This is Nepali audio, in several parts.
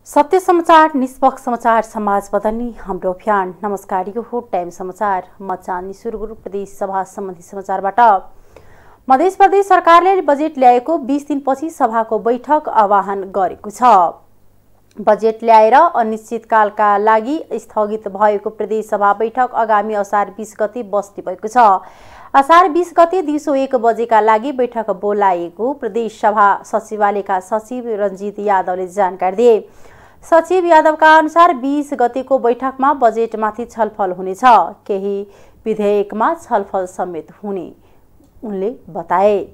सत्य समाचार, निष्पक्ष समाचार, समाज बदल्ने हाम्रो अभियान। नमस्कार, यो हो टाइम समाचार। म चाँदनी सुरुगुरु प्रदेश सभा सम्बन्धी समाचारबाट। मध्य प्रदेश सरकारले बजेट ल्याएको 20 दिनपछि सभाको बैठक आह्वान गरेको छ। बजेट ल्याएर अनिश्चितकालका लागि स्थगित भएको प्रदेश सभा बैठक आगामी असार 20 गते बस्ने भएको छ। असार 20 गते दिउँसो 1 बजेका लागि बैठक बोलाएको प्रदेश सभा सचिवालयका सचिव रञ्जित यादवले जानकारी दिए। सचिव यादवका अनुसार 20 गतेको बैठकमा बजेटमाथि छलफल हुनेछ। केही विधेयकमा छलफल समेत हुने उनले बताए।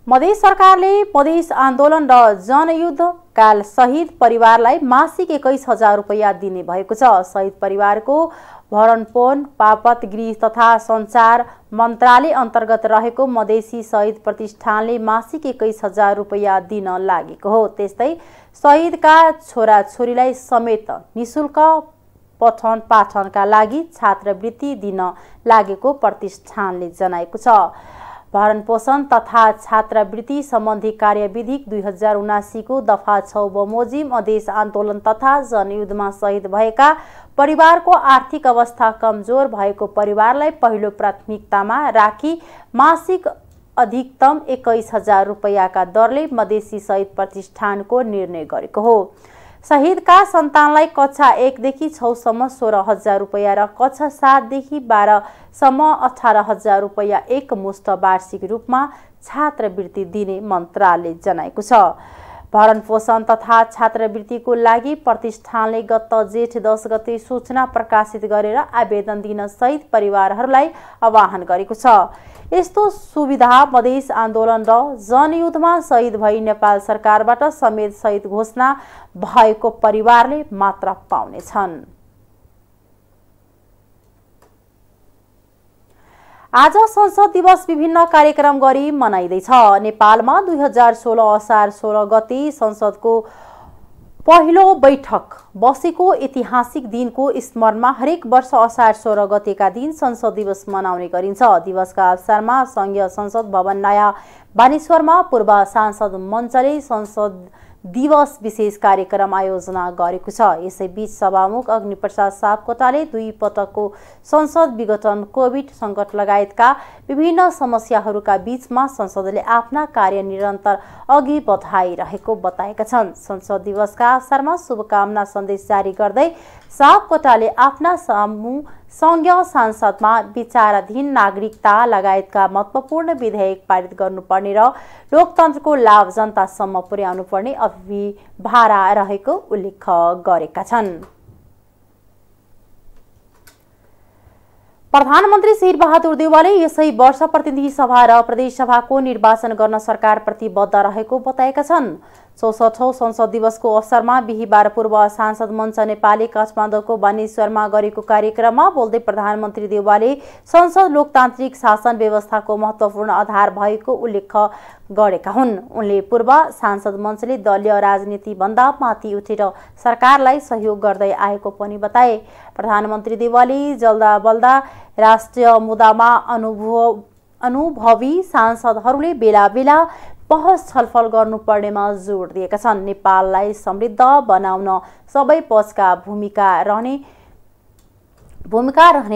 मधेस सरकारले मधेस आन्दोलन र जनयुद्ध काल शहीद परिवारलाई मासिक 21,000 रुपैयाँ दिने भएको छ। शहीद परिवारको भरणपोषण बापत गृह तथा सञ्चार मन्त्रालय अन्तर्गत रहेको मधेसी शहीद प्रतिष्ठानले मासिक 21,000 रुपैयाँ दिन लागेको हो। त्यस्तै शहीदका छोराछोरीलाई समेत निशुल्क पठन पाठनका लागि छात्रवृत्ति दिन लागेको प्रतिष्ठानले जनाएको छ। भरणपोषण तथा छात्रवृत्ति सम्बन्धी कार्यविधि 2079 को दफा 6 बमोजिम मधेस आन्दोलन तथा जनयुद्धमा शहीद भएका परिवारको आर्थिक अवस्था कमजोर भएको परिवारलाई पहिलो प्राथमिकतामा राखी मासिक अधिकतम 21,000 रुपैयाँका दरले मधेसी शहीद प्रतिष्ठानको निर्णय गरेको हो। शहीदका सन्तानलाई कक्षा 1 देखि 6 सम्म 16,000 रुपैयाँ र कक्षा 7 देखि 12 सम्म 18,000 रुपैयाँ एकमुष्ट वार्षिक रूपमा छात्रवृत्ति दिने मन्त्रालयले जनाएको छ। भरणपोषण तथा छात्रवृत्तिको लागि प्रतिष्ठानले गत जेठ 10 गते सूचना प्रकाशित गरेर आवेदन दिन शहीद परिवारहरूलाई आह्वान गरेको छ। यस्तो सुविधा मधेस आन्दोलन र जनयुद्धमा शहीद भई नेपाल सरकारबाट समेत शहीद घोषणा भएको परिवारले मात्र पाउनेछन्। आज संसद दिवस विभिन्न कार्यक्रम गरी मनाइँदैछ। नेपालमा 2016 असार 16 गते संसदको पहिलो बैठक बसेको ऐतिहासिक दिनको स्मरणमा हरेक वर्ष असार 16 गतेका दिन संसद दिवस मनाउने गरिन्छ। दिवसका अवसरमा संघीय संसद भवन नयाँ बानेश्वरमा पूर्व सांसद मञ्चले संसद दिवस विशेष कार्यक्रम आयोजना गरेको छ। यसैबीच सभामुख अग्निप्रसाद सापकोटाले 2 पटकको संसद विघटन, कोभिड सङ्कट लगायतका विभिन्न समस्याहरूका बीचमा संसदले आफ्ना कार्य निरन्तर अघि बढाइरहेको बताएका छन्। संसद दिवसका अवसरमा शुभकामना सन्देश जारी गर्दै सापकोटाले आफ्ना संघीय संसदमा विचाराधीन नागरिकता लगायतका महत्त्वपूर्ण विधेयक पारित गर्नुपर्ने र लोकतन्त्रको लाभ जनतासम्म पुर्याउनु पर्ने अभिभारा रहेको उल्लेख गरेका छन्। प्रधानमन्त्री शेरबहादुर देउवाले यसै वर्ष प्रतिनिधि सभा र प्रदेश सभाको निर्वाचन गर्न सरकार प्रतिबद्ध रहेको बताएका छन्। 64औं संसद दिवसको अवसरमा बिहीबार पूर्व सांसद मञ्च नेपालले काठमाडौँको बानेश्वरमा गरेको कार्यक्रममा बोल्दै प्रधानमन्त्री देउवाले संसद लोकतान्त्रिक शासन व्यवस्थाको महत्त्वपूर्ण आधार भएको उल्लेख गरेका हुन्। उनले पूर्व सांसद मञ्चले दलीय राजनीतिभन्दा माथि उठेर सरकारलाई सहयोग गर्दै आएको पनि बताए। प्रधानमन्त्री देउवाले जल्दा बल्दा राष्ट्रिय मुद्दामा अनुभवी सांसदहरूले बेला बेला बहस छलफल गर्नुपर्नेमा जोड दिएका छन्। नेपाललाई समृद्ध बनाउन सबै पक्षका भूमिका रहने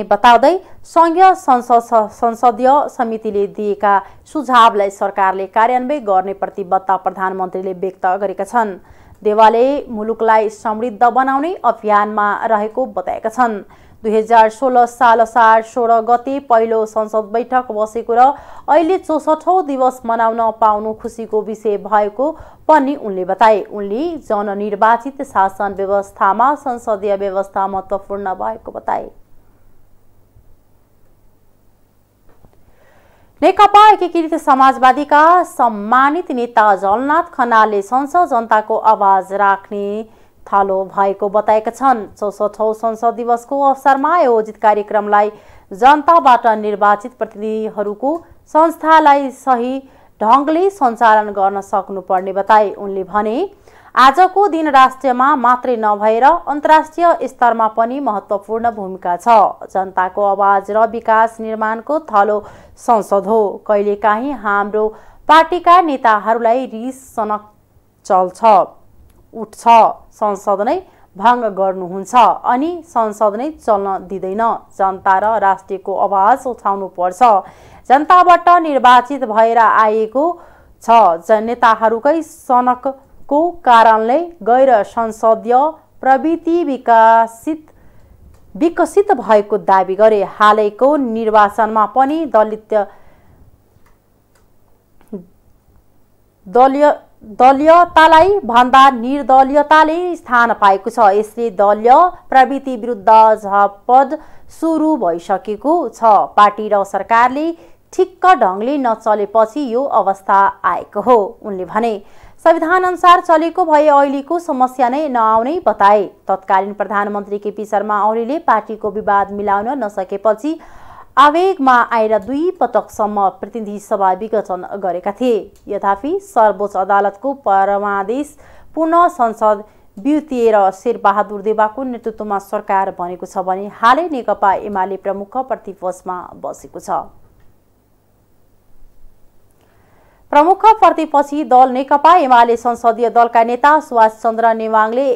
बताउँदै संघीय संसदीय समितिले दिएका सुझावलाई सरकारले कार्यान्वयन गर्ने प्रतिबद्धता प्रधानमन्त्रीले व्यक्त गरेका छन्। देउवाले मुलुकलाई समृद्ध बनाउने अभियानमा रहेको बताएका छन्। 2016 साल असार 16 गते पहिलो संसद बैठक बसेको र अहिले 64औं दिवस मनाउन पाउनु खुसीको विषय भएको पनि उनले बताए। उनले जननिर्वाचित शासन व्यवस्थामा संसदीय व्यवस्था महत्त्वपूर्ण भएको बताए। नेकपा एकीकृत समाजवादीका सम्मानित नेता झलनाथ खनालले संसद जनताको आवाज राख्ने थालो भएको बताएका छन्। 64औं संसद दिवसको अवसरमा आयोजित कार्यक्रमलाई जनताबाट निर्वाचित प्रतिनिधिहरूको संस्थालाई सही ढङ्गले सञ्चालन गर्न सक्नुपर्ने बताए। उनले भने आजको दिन राष्ट्रियमा मात्रै नभएर अन्तर्राष्ट्रिय स्तरमा पनि महत्त्वपूर्ण भूमिका छ। जनताको आवाज र विकास निर्माणको थलो संसद हो। कहिलेकाहीँ हाम्रो पार्टीका नेताहरूलाई रिस सनक चल्छ उठ्छ, संसद नै भङ्ग गर्नुहुन्छ अनि संसद नै चल्न दिँदैन। जनता र राष्ट्रियको आवाज उठाउनु पर्छ। जनताबाट निर्वाचित भएर आएको छ। नेताहरूकै सनकको कारणले गैर संसदीय प्रवृत्ति विकसित भएको दाबी गरे। हालैको निर्वाचनमा पनि दलीयतालाई भन्दा निर्दलीयताले स्थान पाएको छ। यसले दलीय प्रवृत्ति विरुद्ध झपड सुरु भइसकेको छ। पार्टी र सरकारले ठिक्क ढङ्गले नचलेपछि यो अवस्था आएको हो। उनले भने संविधान अनुसार चलेको भए अहिलेको समस्या नै नआउने बताए। तत्कालीन प्रधानमन्त्री केपी शर्मा ओलीले पार्टीको विवाद मिलाउन नसकेपछि आवेगमा आएर 2 पटकसम्म प्रतिनिधि सभा विघटन गरेका थिए। यद्यपि सर्वोच्च अदालतको परमादेश पुनः संसद बिउतिएर शेरबहादुर देउवाको नेतृत्वमा सरकार बनेको छ भने हालै नेकपा एमाले प्रमुख प्रतिपक्षमा बसेको छ। प्रमुख प्रतिपक्षी दल नेकपा एमाले संसदीय दलका नेता सुभाष चन्द्र नेवाङले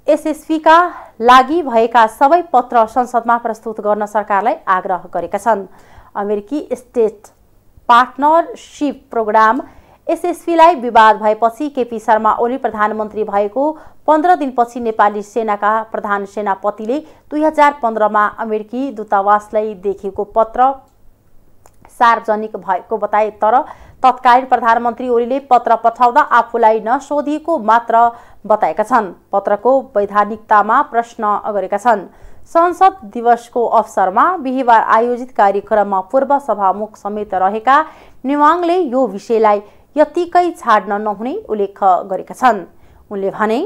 एसएसपीका लागि भएका सबै पत्र संसदमा प्रस्तुत गर्न सरकारलाई आग्रह गरेका छन्। अमेरिकी स्टेट पार्टनरशिप प्रोग्राम एसएसपीलाई विवाद भएपछि केपी शर्मा ओली प्रधानमन्त्री भएको 15 दिनपछि नेपाली सेनाका प्रधान सेनापतिले 2015मा अमेरिकी दूतावासलाई देखेको पत्र सार्वजनिक भएको बताए। तर तत्कालीन प्रधानमन्त्री ओलीले पत्र पठाउँदा आफूलाई नसोधिएको मात्र बताएका छन्। पत्रको वैधानिकतामा प्रश्न गरेका छन्। संसद दिवसको अवसरमा बिहिबार आयोजित कार्यक्रममा पूर्व सभामुख समेत रहेका नेवाङले यो विषयलाई यतिकै छाड्न नहुने उल्लेख गरेका छन्। उनले भने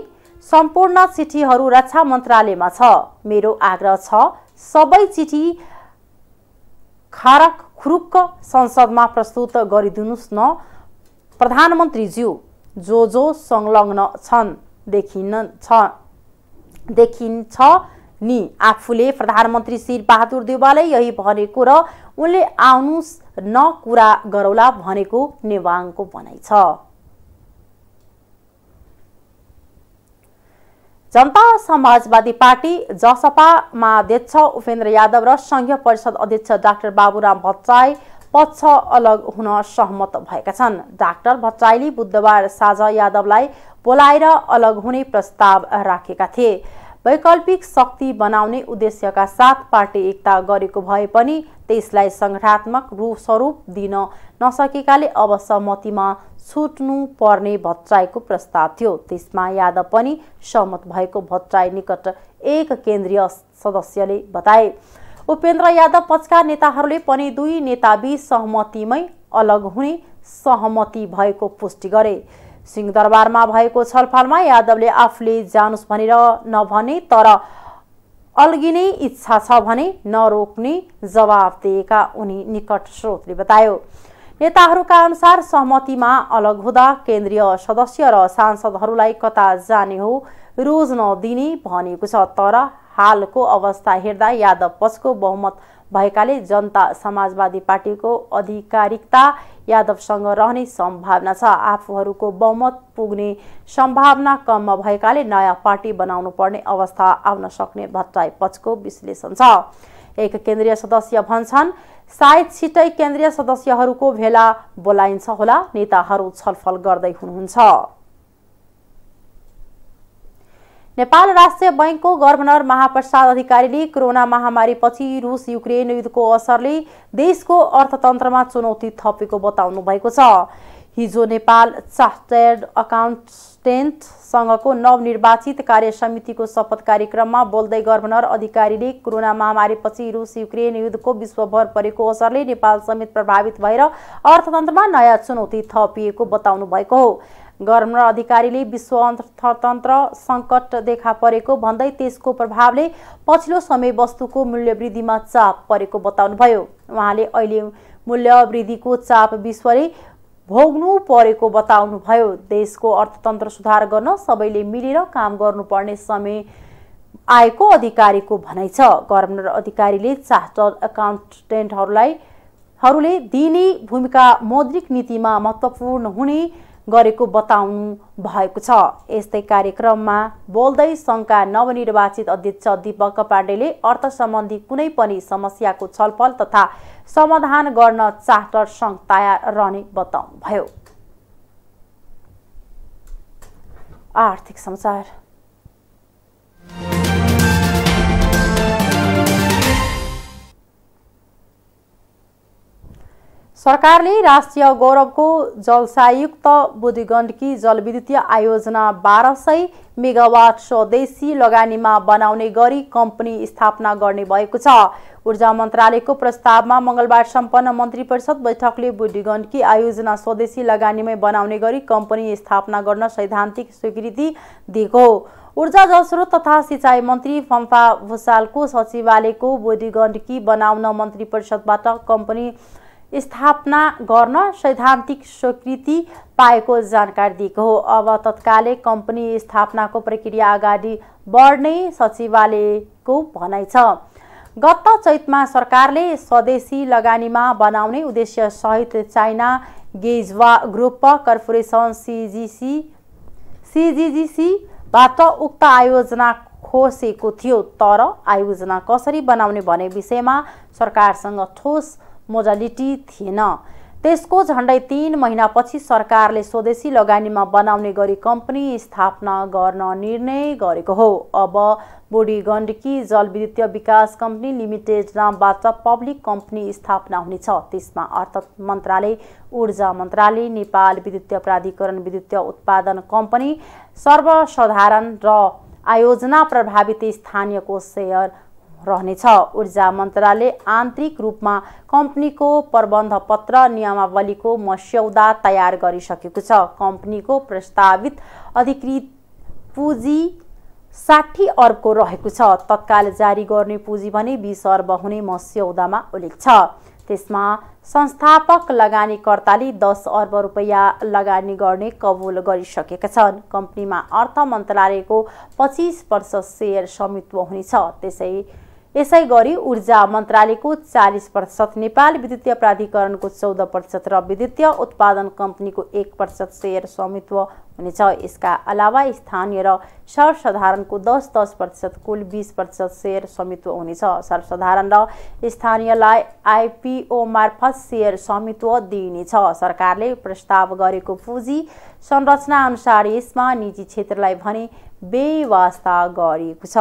सम्पूर्ण चिठीहरू रक्षा मन्त्रालयमा छ। मेरो आग्रह छ सबै चिठी खारक खुरुक्क संसदमा प्रस्तुत गरिदिनुस् न। प्रधानमन्त्रीज्यू जो संलग्न छन् देखिन्छ नि। आफूले प्रधानमन्त्री शेरबहादुर देउवाले यही भनेको र उनले आउनुस् न कुरा गरौला भनेको नेवाङको भनाइ छ। जनता समाजवादी पार्टी जसपामा अध्यक्ष उपेन्द्र यादव र संघीय परिषद अध्यक्ष डाक्टर बाबुराम भट्टराई पक्ष अलग हुन सहमत भएका छन्। डाक्टर भट्टराईले बुधबार साँझ यादवलाई बोलाएर अलग हुने प्रस्ताव राखेका थिए। वैकल्पिक शक्ति बनाउने उद्देश्यका साथ पार्टी एकता गरेको भए पनि त्यसलाई संगठनात्मक स्वरूप दिन नसकेकाले अब सहमतिमा छुट्नु पर्ने भट्टराईको प्रस्ताव थियो। त्यसमा यादव पनि सहमत भएको भट्टराई निकट एक केन्द्रीय सदस्यले बताए। उपेन्द्र यादव पक्षका नेताहरूले पनि 2 नेताबीच सहमतिमै अलग हुने सहमति भएको पुष्टि गरे। सिंहदरबारमा भएको छलफलमा यादवले आफूले जानुस् भनेर नभने तर अल्गिने इच्छा छ भने नरोक्ने जवाब दिएका उनी निकट स्रोतले बतायो। नेताहरूका अनुसार सहमतिमा अलग हुँदा केन्द्रीय सदस्य र सांसदहरूलाई कता जाने हो रोज नदिने भनेको छ। तर हालको अवस्था हेर्दा यादव पक्षको बहुमत भएकाले जनता समाजवादी पार्टीको आधिकारिकता यादवसँग रहने सम्भावना छ। आफूहरूको बहुमत पुग्ने सम्भावना कम भएकाले नयाँ पार्टी बनाउनु पर्ने अवस्था आउन सक्ने भट्टराई पक्षको विश्लेषण छ। एक केन्द्रीय सदस्य भन्छन् सायद छिटै केन्द्रीय सदस्यहरूको भेला बोलाइन्छ होला। नेताहरू छलफल गर्दै हुनुहुन्छ। नेपाल राष्ट्रिय बैंकको गभर्नर महाप्रसाद अधिकारीले कोरोना महामारीपछि रुस युक्रेन युद्धको असरले देशको अर्थतन्त्रमा चुनौती थपेको बताउनु भएको छ। हिजो नेपाल चार्टर्ड अकाउन्टेन्ट संघको नवनिर्वाचित कार्य समितिको शपथ कार्यक्रममा बोल्दै गभर्नर अधिकारीले कोरोना महामारीपछि रुस युक्रेन युद्धको विश्वभर परेको असरले नेपाल समेत प्रभावित भएर अर्थतन्त्रमा नयाँ चुनौती थपिएको बताउनु भएको हो। गभर्नर अधिकारीले विश्व अर्थतन्त्र सङ्कट देखा परेको भन्दै त्यसको प्रभावले पछिल्लो समय वस्तुको मूल्य वृद्धिमा चाप परेको बताउनुभयो। उहाँले अहिले मूल्य वृद्धिको चाप विश्वले भोग्नु परेको बताउनुभयो। देशको अर्थतन्त्र सुधार गर्न सबैले मिलेर काम गर्नुपर्ने समय आएको अधिकारीको भनाइ छ। गभर्नर अधिकारीले चार्टर्ड अकाउन्टेन्टहरूले दिने भूमिका मौद्रिक नीतिमा महत्त्वपूर्ण हुने गरेको बताउनु भएको छ। यस्तै कार्यक्रममा बोल्दै सङ्घका नवनिर्वाचित अध्यक्ष दीपक पाण्डेले अर्थ सम्बन्धी कुनै पनि समस्याको छलफल तथा समाधान गर्न चार्टर सङ्घ तयार रहने बताउनुभयो। आर्थिक समाचार। सरकारले राष्ट्रिय गौरवको जलसायुक्त बुढीगण्डकी जलविद्युतीय आयोजना 1200 मेगावाट स्वदेशी लगानीमा बनाउने गरी कम्पनी स्थापना गर्ने भएको छ। ऊर्जा मन्त्रालयको प्रस्तावमा मंगलबार सम्पन्न मन्त्री परिषद बैठकले बुढीगण्डकी आयोजना स्वदेशी लगानीमै बनाउने गरी कम्पनी स्थापना गर्न सैद्धान्तिक स्वीकृति दिएको हो। ऊर्जा जलस्रोत तथा सिंचाई मन्त्री फम्फा भुसालको सचिवालयको बुढीगण्डकी बनाउन मन्त्री परिषदबाट कम्पनी स्थापना गर्न सैद्धान्तिक स्वीकृति पाएको जानकारी दिएको हो। अब तत्कालै कम्पनी स्थापनाको प्रक्रिया अगाडि बढ्ने सचिवालयको भनाइ छ। गत चैतमा सरकारले स्वदेशी लगानीमा बनाउने उद्देश्य सहित चाइना गेजवा ग्रुप कर्पोरेसन सीजीजीसीबाट उक्त आयोजना खोसेको थियो। तर आयोजना कसरी बनाउने भन्ने विषयमा सरकारसँग ठोस मोडालिटी थिएन। त्यसको झण्डै 3 महिनापछि सरकारले स्वदेशी लगानीमा बनाउने गरी कम्पनी स्थापना गर्न निर्णय गरेको हो। अब बुढीगण्डकी जलविद्युतीय विकास कम्पनी लिमिटेड नामबाट पब्लिक कम्पनी स्थापना हुनेछ। त्यसमा अर्थ मन्त्रालय, ऊर्जा मन्त्रालय, नेपाल विद्युतीय प्राधिकरण, विद्युतीय उत्पादन कम्पनी, सर्वसाधारण र आयोजना प्रभावित स्थानीयको सेयर रहनेछ। ऊर्जा मन्त्रालय आन्तरिक रूपमा कम्पनीको प्रबन्ध पत्र नियमावलीको मस्यौदा तयार गरिसकेको छ। कम्पनीको प्रस्तावित अधिकृत पुँजी 60 अर्बको रहेको छ। तत्काल जारी गर्ने पुँजी भने 20 अर्ब हुने मस्यौदामा उल्लेख छ। त्यसमा संस्थापक लगानीकर्ताले 10 अर्ब रुपैयाँ लगानी गर्ने कबुल गरिसकेका छन्। कम्पनीमा अर्थ मन्त्रालयको 25% सेयर स्वामित्व हुनेछ। यसै गरी ऊर्जा मन्त्रालयको 40%, नेपाल विद्युतीय प्राधिकरणको 14% र विद्युतीय उत्पादन कम्पनीको 1% सेयर स्वामित्व हुनेछ। यसका अलावा स्थानीय र सर्वसाधारणको 10% कुल 20% सेयर स्वामित्व हुनेछ। सर्वसाधारण र स्थानीयलाई आइपिओ मार्फत सेयर स्वामित्व दिइनेछ। सरकारले प्रस्ताव गरेको पुँजी संरचना अनुसार यसमा निजी क्षेत्रलाई भने बेवास्ता गरिएको छ।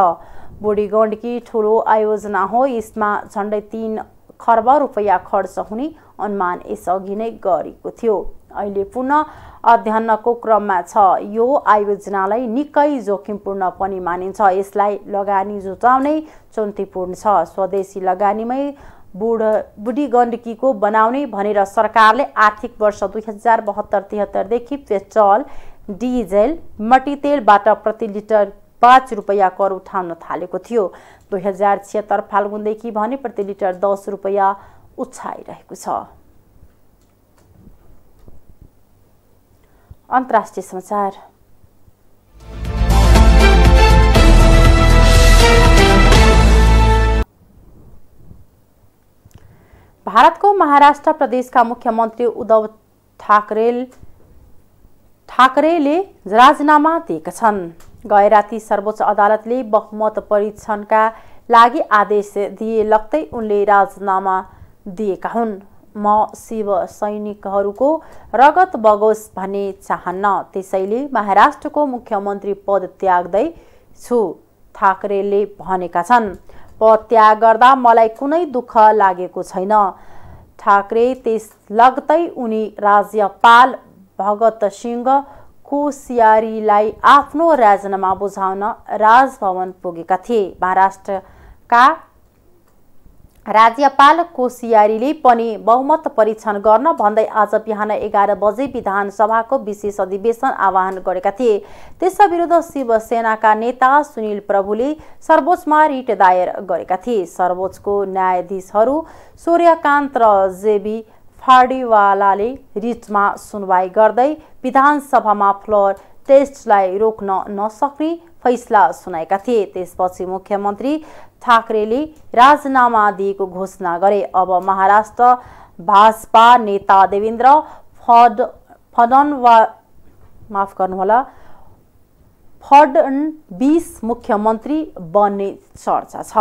बुढीगण्डकी ठुलो आयोजना हो। यसमा झण्डै 3 खर्ब रुपैयाँ खर्च हुने अनुमान यसअघि नै गरेको थियो। अहिले पुनः अध्ययनको क्रममा छ। यो आयोजनालाई निकै जोखिमपूर्ण पनि मानिन्छ। यसलाई लगानी जुटाउनै चुनौतीपूर्ण छ। स्वदेशी लगानीमै बुढीगण्डकीको बनाउने भनेर सरकारले आर्थिक वर्ष 2072-73 देखि पेट्रोल, डिजेल, मट्टीतेलबाट प्रति लिटर 5 रुपैयाँ कर उठाउन थालेको थियो। 2076 फाल्गुनदेखि भने प्रति लिटर 10 रुपैयाँ उछाइरहेको छ। अन्तर्राष्ट्रिय समाचार। भारतको महाराष्ट्र प्रदेशका मुख्यमन्त्री उद्धव ठाकरेले राजीनामा दिएका छन्। गए राति सर्वोच्च अदालतले बहुमत परीक्षणका लागि आदेश दिए लगत्तै उनले राजीनामा दिएका हुन्। म शिव सैनिकहरूको रगत बगोस् भन्ने चाहन्न, त्यसैले महाराष्ट्रको मुख्यमन्त्री पद त्याग्दै छु, ठाकरेले भनेका छन्। पद त्याग गर्दा मलाई कुनै दुःख लागेको छैन। ठाकरे त्यस लगत्तै उनी राज्यपाल भगत सिंह कोश्यारीलाई आफ्नो राजीनामा बुझाउन राजभवन पुगेका थिए। महाराष्ट्रका राज्यपाल कोश्यारीले पनि बहुमत परीक्षण गर्न भन्दै आज बिहान 11 बजे विधानसभाको विशेष अधिवेशन आह्वान गरेका थिए। त्यसविरुद्ध शिवसेनाका नेता सुनिल प्रभुले सर्वोच्चमा रिट दायर गरेका थिए। सर्वोच्चको न्यायाधीशहरू सूर्यकान्त र जेबी फार्डीवालाले रिटमा सुनवाई गर्दै विधानसभामा फ्लोर टेस्टलाई रोक्न नसक्ने फैसला सुनाएका थिए। त्यसपछि मुख्यमन्त्री ठाकरेले राजीनामा दिएको घोषणा गरे। अब महाराष्ट्र भाजपा नेता देवेन्द्र फडणवीस मुख्यमन्त्री बन्ने चर्चा छ।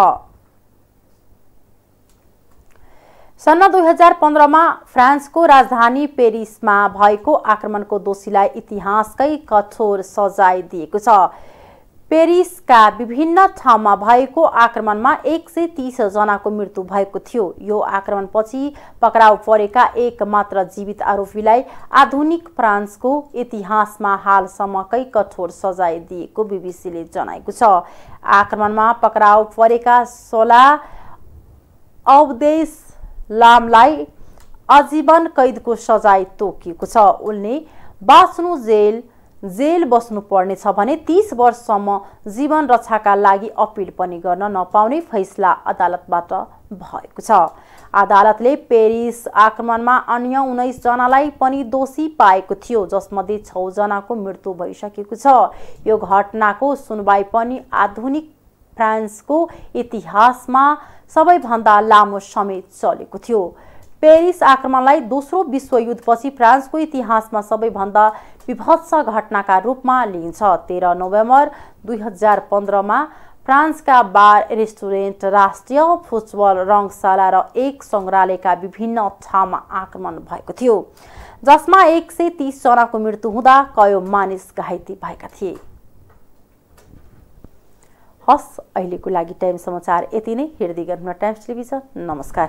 सन् 2015 मा फ्रान्सको राजधानी पेरिसमा भएको आक्रमणको दोषीलाई इतिहासकै कठोर सजाय दिएको छ। पेरिसका विभिन्न ठाउँमा भएको आक्रमणमा 130 जनाको मृत्यु भएको थियो। यो आक्रमणपछि पक्राउ परेका एक मात्र जीवित आरोपीलाई आधुनिक फ्रान्सको इतिहासमा हालसम्मकै कठोर सजाय दिएको बीबीसीले जनाएको छ। आक्रमणमा पक्राउ परेका 16 अवदेश लामलाई आजीवन कैदको सजाय तोकिएको छ। उनले बाँच्नु जेल बस्नु पर्नेछ भने 30 वर्षसम्म जीवन रक्षाका लागि अपिल पनि गर्न नपाउने फैसला अदालतबाट भएको छ। अदालतले पेरिस आक्रमणमा अन्य 19 जनालाई पनि दोषी पाएको थियो, जसमध्ये 6 जनाको मृत्यु भइसकेको छ। यो घटनाको सुनवाई पनि आधुनिक फ्रान्सको इतिहासमा सबैभन्दा लामो समय चलेको थियो। पेरिस आक्रमणलाई दोस्रो विश्वयुद्धपछि फ्रान्सको इतिहासमा सबैभन्दा विभत्स घटनाका रूपमा लिइन्छ। 13 नोभेम्बर 2015 मा फ्रान्सका बार, रेस्टुरेन्ट, राष्ट्रिय फुटबल रङशाला र एक सङ्ग्रहालयका विभिन्न ठाउँमा आक्रमण भएको थियो, जसमा 130 जनाको मृत्यु हुँदा कयौं मानिस घाइते भएका थिए। हस्, अहिलेको लागि टाइम समाचार यति नै। हेर्दै गर्नु टाइम्स टेलिभिजन। नमस्कार।